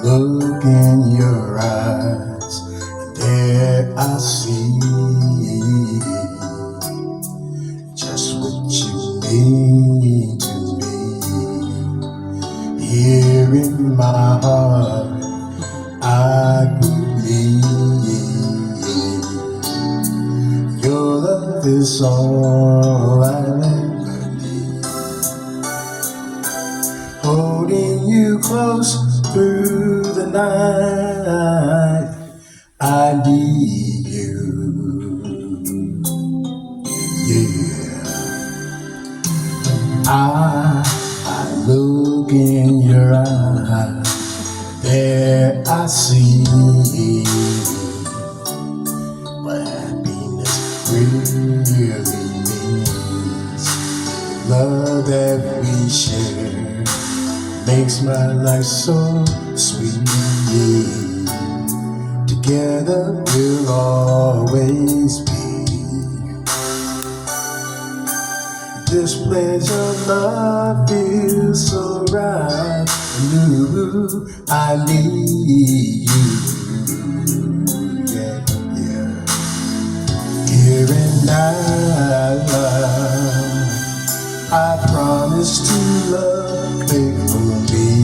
Look in your eyes, and there I see just what you mean to me. Here in my heart, I believe your love is all I ever need. Holding you close through the night, I need you, yeah. I look in your eyes, there I see what happiness really means. The love that we share makes my life so sweet. Together we'll always be. This pledge of love feels so right. And ooh, I need you. Yeah, yeah. Here and now, I promise to love faithfully.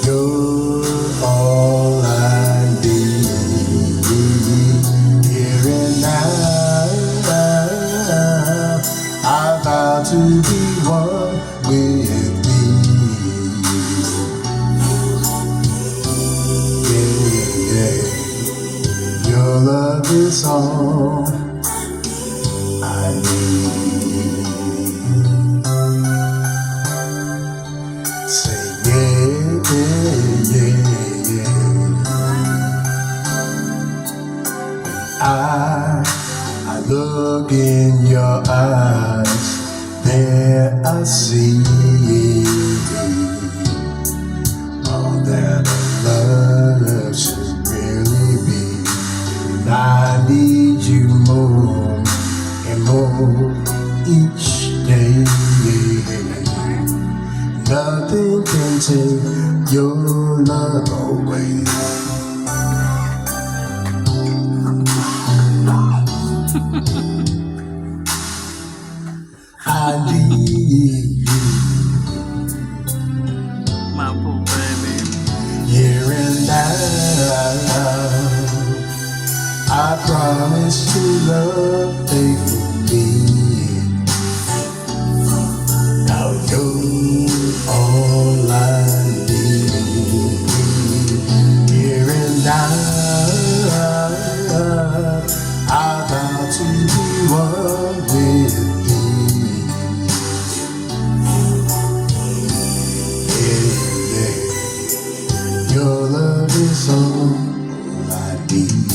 You're all I need. Here and now, I vow to be one with thee. Yeah, yeah. Your love is all I need. Say yeah, yeah, yeah, yeah. I look in your eyes, there I see all that love should really be. And I need you more and more each day. Nothing can take your love away. I need you, my poor baby. here and now. I promise to love faithfully. Now you're all I need. Here and now, I vow to be one with thee. Yeah, yeah. Your love is all I need.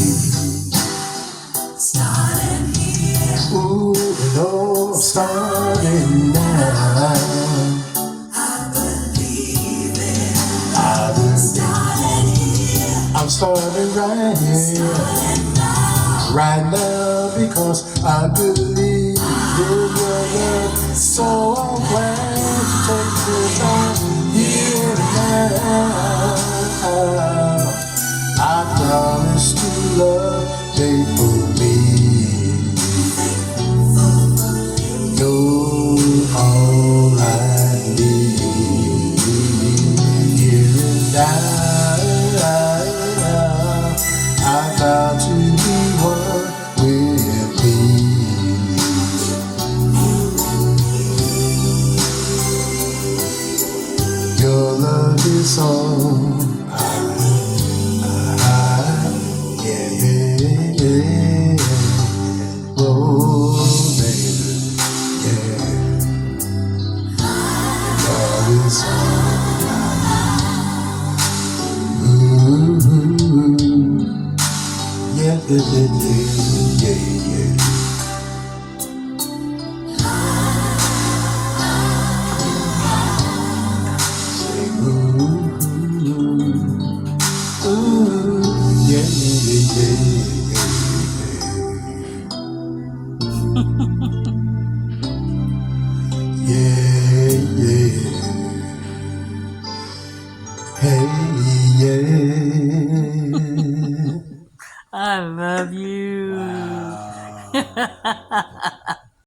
Starting here. Ooh, no, I'm starting now. I believe it. I believe Starting here. I'm starting right here, right now, because I believe in your love. So I'm glad to take this time here and now. I promise to love faithfully. You're all I need. Here and now, I vow to be one with thee. Your love is all yeah, yeah, yeah. Oh, baby, yeah. Love is all ooh, yeah, yeah, yeah, yeah, yeah. Say ooh, ooh, yeah, yeah, yeah, yeah. Yeah, yeah. Hey, yeah. I love you. Wow.